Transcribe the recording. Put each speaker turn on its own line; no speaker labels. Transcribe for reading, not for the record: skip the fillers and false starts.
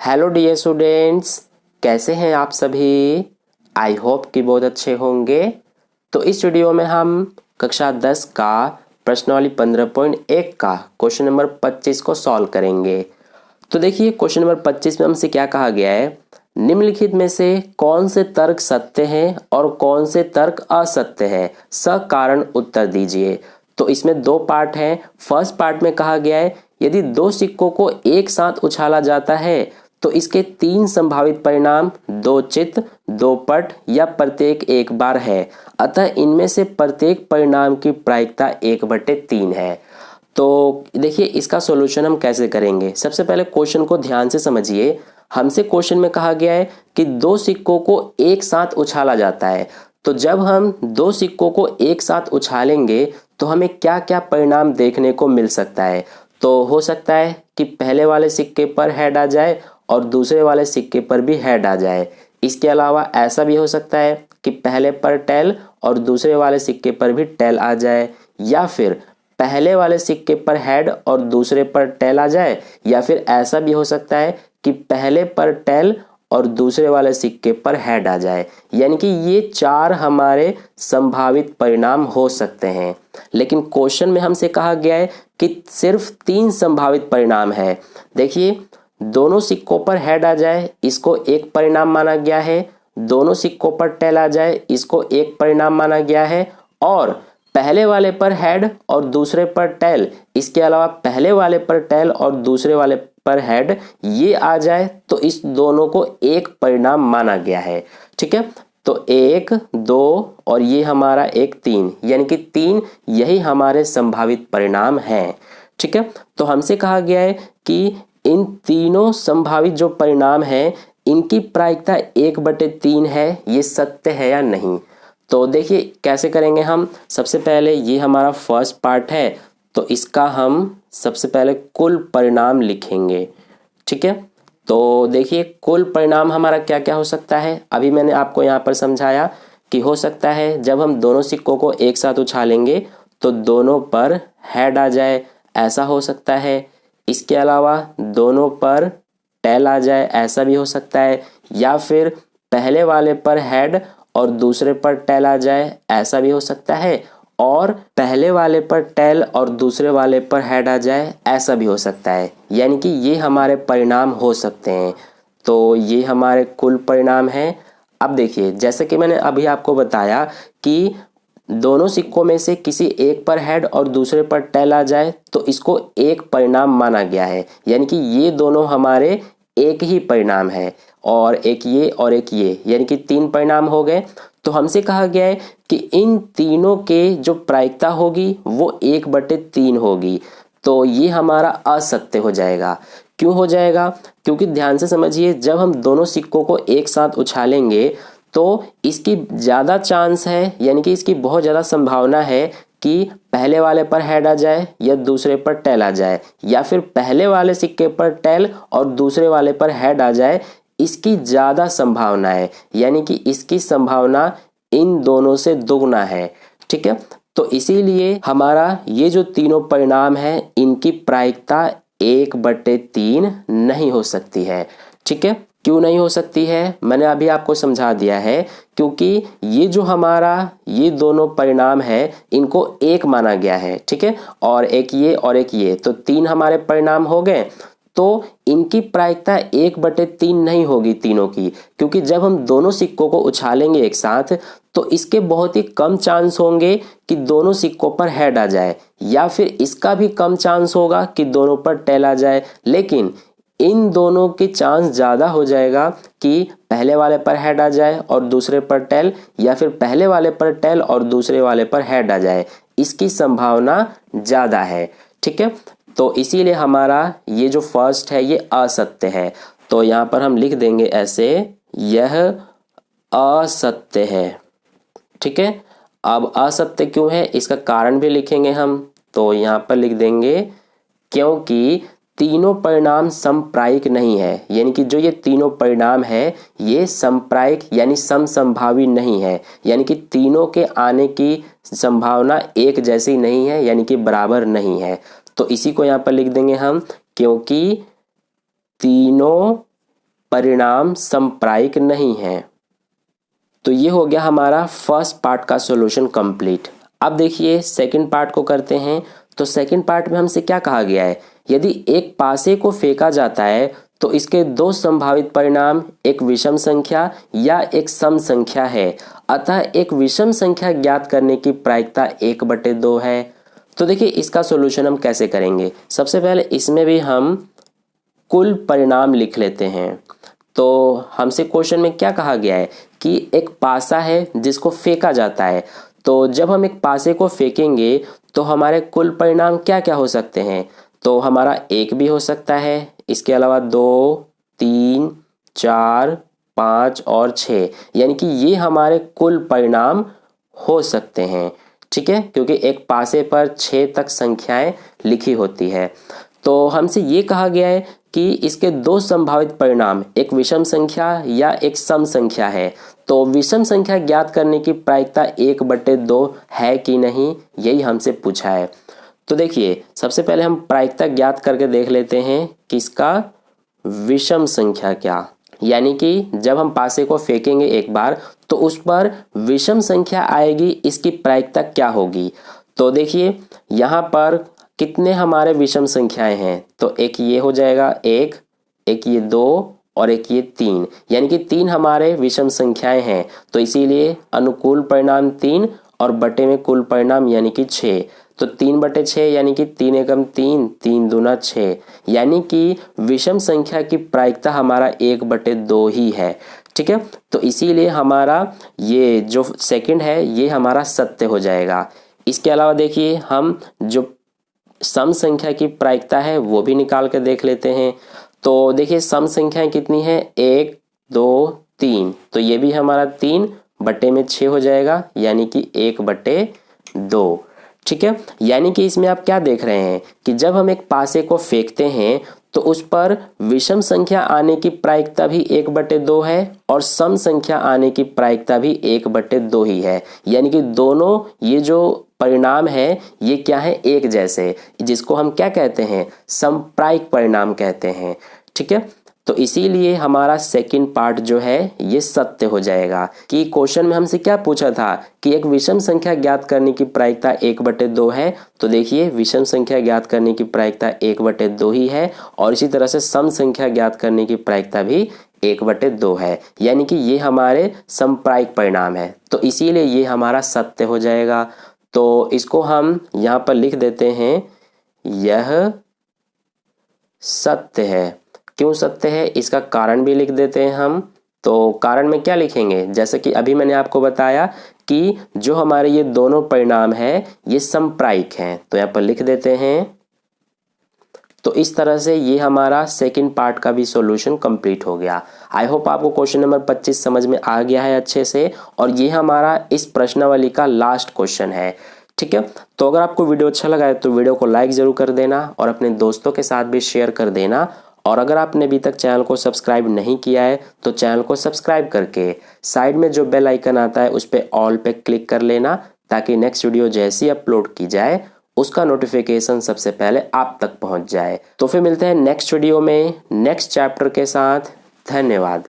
Hello dear students, कैसे हैं आप सभी। आई होप कि बहुत अच्छे होंगे। तो इस वीडियो में हम कक्षा 10 का प्रश्नावली 15.1 का क्वेश्चन नंबर 25 को सॉल्व करेंगे। तो देखिए क्वेश्चन नंबर 25 में हमसे क्या कहा गया है, निम्नलिखित में से कौन से तर्क सत्य हैं और कौन से तर्क असत्य है, सकारण उत्तर दीजिए। तो इसमें दो पार्ट हैं। फर्स्ट पार्ट में कहा गया है यदि दो सिक्कों को एक साथ उछाला जाता है तो इसके तीन संभावित परिणाम दो चित्त, दो पट या प्रत्येक एक बार है। अतः इनमें से प्रत्येक परिणाम की प्रायिकता 1/3 है। तो देखिए इसका सॉल्यूशन हम कैसे करेंगे। सबसे पहले क्वेश्चन को ध्यान से समझिए। हमसे क्वेश्चन में कहा गया है कि दो सिक्कों को एक साथ उछाला जाता है। तो जब हम दो सिक्कों को एक साथ उछालेंगे तो हमें क्या क्या परिणाम देखने को मिल सकता है। तो हो सकता है कि पहले वाले सिक्के पर हेड आ जाए और दूसरे वाले सिक्के पर भी हेड आ जाए। इसके अलावा ऐसा भी हो सकता है कि पहले पर टेल और दूसरे वाले सिक्के पर भी टेल आ जाए, या फिर पहले वाले सिक्के पर हेड और दूसरे पर टेल आ जाए, या फिर ऐसा भी हो सकता है कि पहले पर टेल और दूसरे वाले सिक्के पर हेड आ जाए। यानी कि ये चार हमारे संभावित परिणाम हो सकते हैं। लेकिन क्वेश्चन में हमसे कहा गया है कि सिर्फ तीन संभावित परिणाम है। देखिए दोनों सिक्कों पर हेड आ जाए, इसको एक परिणाम माना गया है। दोनों सिक्कों पर टेल आ जाए, इसको एक परिणाम माना गया है। और पहले वाले पर हेड और दूसरे पर टेल, इसके अलावा पहले वाले पर टेल और दूसरे वाले पर हेड ये आ जाए तो इस दोनों को एक परिणाम माना गया है। ठीक है, तो एक, दो और ये हमारा एक, तीन, यानी कि तीन यही हमारे संभावित परिणाम हैं। ठीक है, तो हमसे कहा गया है कि इन तीनों संभावित जो परिणाम हैं इनकी प्रायिकता 1/3 है, ये सत्य है या नहीं। तो देखिए कैसे करेंगे हम। सबसे पहले ये हमारा फर्स्ट पार्ट है, तो इसका हम सबसे पहले कुल परिणाम लिखेंगे। ठीक है, तो देखिए कुल परिणाम हमारा क्या क्या हो सकता है। अभी मैंने आपको यहाँ पर समझाया कि हो सकता है जब हम दोनों सिक्कों को एक साथ उछालेंगे तो दोनों पर हेड आ जाए, ऐसा हो सकता है। इसके अलावा दोनों पर टेल आ जाए, ऐसा भी हो सकता है। या फिर पहले वाले पर हेड और दूसरे पर टेल आ जाए, ऐसा भी हो सकता है। और पहले वाले पर टेल और दूसरे वाले पर हेड आ जाए, ऐसा भी हो सकता है। यानी कि ये हमारे परिणाम हो सकते हैं। तो ये हमारे कुल परिणाम हैं। अब देखिए जैसे कि मैंने अभी आपको बताया कि दोनों सिक्कों में से किसी एक पर हेड और दूसरे पर टेल आ जाए तो इसको एक परिणाम माना गया है। यानी कि ये दोनों हमारे एक ही परिणाम है, और एक ये और एक ये, यानी कि तीन परिणाम हो गए। तो हमसे कहा गया है कि इन तीनों के जो प्रायिकता होगी वो 1/3 होगी। तो ये हमारा असत्य हो जाएगा। क्यों हो जाएगा? क्योंकि ध्यान से समझिए, जब हम दोनों सिक्कों को एक साथ उछालेंगे तो इसकी ज़्यादा चांस है, यानी कि इसकी बहुत ज़्यादा संभावना है कि पहले वाले पर हेड आ जाए या दूसरे पर टेल आ जाए, या फिर पहले वाले सिक्के पर टेल और दूसरे वाले पर हेड आ जाए। इसकी ज़्यादा संभावना है, यानी कि इसकी संभावना इन दोनों से दुगना है। ठीक है, तो इसीलिए हमारा ये जो तीनों परिणाम हैं इनकी प्रायिकता 1/3 नहीं हो सकती है। ठीक है, क्यों नहीं हो सकती है मैंने अभी आपको समझा दिया है। क्योंकि ये जो हमारा ये दोनों परिणाम है इनको एक माना गया है। ठीक है, और एक ये और एक ये, तो तीन हमारे परिणाम हो गए। तो इनकी प्रायिकता 1/3 नहीं होगी तीनों की, क्योंकि जब हम दोनों सिक्कों को उछालेंगे एक साथ तो इसके बहुत ही कम चांस होंगे कि दोनों सिक्कों पर हेड आ जाए, या फिर इसका भी कम चांस होगा कि दोनों पर टेल आ जाए। लेकिन इन दोनों के चांस ज़्यादा हो जाएगा कि पहले वाले पर हेड आ जाए और दूसरे पर टेल, या फिर पहले वाले पर टेल और दूसरे वाले पर हेड आ जाए। इसकी संभावना ज़्यादा है। ठीक है, तो इसीलिए हमारा ये जो फर्स्ट है ये असत्य है। तो यहाँ पर हम लिख देंगे ऐसे, यह असत्य है। ठीक है, अब असत्य क्यों है इसका कारण भी लिखेंगे हम। तो यहाँ पर लिख देंगे क्योंकि तीनों परिणाम समप्रायिक नहीं है। यानी कि जो ये तीनों परिणाम है ये समप्रायिक यानी समसंभावी नहीं है। यानी कि तीनों के आने की संभावना एक जैसी नहीं है, यानी कि बराबर नहीं है। तो इसी को यहाँ पर लिख देंगे हम, क्योंकि तीनों परिणाम संप्रायिक नहीं है। तो ये हो गया हमारा फर्स्ट पार्ट का सॉल्यूशन कंप्लीट। अब देखिए सेकंड पार्ट को करते हैं। तो सेकंड पार्ट में हमसे क्या कहा गया है, यदि एक पासे को फेंका जाता है तो इसके दो संभावित परिणाम एक विषम संख्या या एक सम संख्या है, अतः एक विषम संख्या ज्ञात करने की प्रायिकता 1/2 है। तो देखिए इसका सॉल्यूशन हम कैसे करेंगे। सबसे पहले इसमें भी हम कुल परिणाम लिख लेते हैं। तो हमसे क्वेश्चन में क्या कहा गया है कि एक पासा है जिसको फेंका जाता है। तो जब हम एक पासे को फेंकेंगे तो हमारे कुल परिणाम क्या क्या हो सकते हैं। तो हमारा 1 भी हो सकता है, इसके अलावा 2, 3, 4, 5 और 6, यानी कि ये हमारे कुल परिणाम हो सकते हैं। ठीक है, क्योंकि एक पासे पर 6 तक संख्याएं लिखी होती है। तो हमसे ये कहा गया है कि इसके दो संभावित परिणाम एक विषम संख्या या एक सम संख्या है। तो विषम संख्या ज्ञात करने की प्रायिकता 1/2 है कि नहीं, यही हमसे पूछा है। तो देखिए सबसे पहले हम प्रायिकता ज्ञात करके देख लेते हैं कि इसका विषम संख्या क्या, यानी कि जब हम पासे को फेंकेंगे एक बार तो उस पर विषम संख्या आएगी, इसकी प्रायिकता क्या होगी। तो देखिए यहाँ पर कितने हमारे विषम संख्याएं हैं। तो एक ये हो जाएगा 1, एक ये 2 और एक ये 3, यानी कि 3 हमारे विषम संख्याएं हैं। तो इसीलिए अनुकूल परिणाम 3 और बटे में कुल परिणाम यानी कि 6। तो 3/6 यानी कि 3 एकम 3, 3 दूना 6, यानी कि विषम संख्या की प्रायिकता हमारा 1/2 ही है। ठीक है, तो इसीलिए हमारा ये जो सेकंड है ये हमारा सत्य हो जाएगा। इसके अलावा देखिए हम जो सम संख्या की प्रायिकता है वो भी निकाल के देख लेते हैं। तो देखिए सम संख्याएं कितनी है, 1, 2, 3, तो ये भी हमारा 3 बटे में 6 हो जाएगा, यानी कि 1/2। ठीक है, यानी कि इसमें आप क्या देख रहे हैं कि जब हम एक पासे को फेंकते हैं तो उस पर विषम संख्या आने की प्रायिकता भी 1/2 है और सम संख्या आने की प्रायिकता भी 1/2 ही है, यानी कि दोनों ये जो परिणाम है ये क्या है, एक जैसे, जिसको हम क्या कहते हैं, समप्रायिक परिणाम कहते हैं। ठीक है, तो इसीलिए हमारा सेकंड पार्ट जो है ये सत्य हो जाएगा। कि क्वेश्चन में हमसे क्या पूछा था कि एक विषम संख्या ज्ञात करने की प्रायिकता 1/2 है। तो देखिए विषम संख्या ज्ञात करने की प्रायिकता 1/2 ही है और इसी तरह से सम संख्या ज्ञात करने की प्रायिकता भी 1/2 है, यानी कि ये हमारे समप्रायिक परिणाम है। तो इसीलिए ये हमारा सत्य हो जाएगा। तो इसको हम यहाँ पर लिख देते हैं, यह सत्य है। क्यों सत्य है इसका कारण भी लिख देते हैं हम। तो कारण में क्या लिखेंगे, जैसे कि अभी मैंने आपको बताया कि जो हमारे ये दोनों परिणाम है ये समप्रायिक हैं, तो यहाँ पर लिख देते हैं। तो इस तरह से ये हमारा सेकंड पार्ट का भी सॉल्यूशन कंप्लीट हो गया। आई होप आपको क्वेश्चन नंबर 25 समझ में आ गया है अच्छे से, और ये हमारा इस प्रश्नावली का लास्ट क्वेश्चन है। ठीक है, तो अगर आपको वीडियो अच्छा लगा है तो वीडियो को लाइक जरूर कर देना और अपने दोस्तों के साथ भी शेयर कर देना। और अगर आपने अभी तक चैनल को सब्सक्राइब नहीं किया है तो चैनल को सब्सक्राइब करके साइड में जो बेल आइकन आता है उस पर ऑल पे क्लिक कर लेना, ताकि नेक्स्ट वीडियो जैसी अपलोड की जाए उसका नोटिफिकेशन सबसे पहले आप तक पहुंच जाए। तो फिर मिलते हैं नेक्स्ट वीडियो में नेक्स्ट चैप्टर के साथ। धन्यवाद।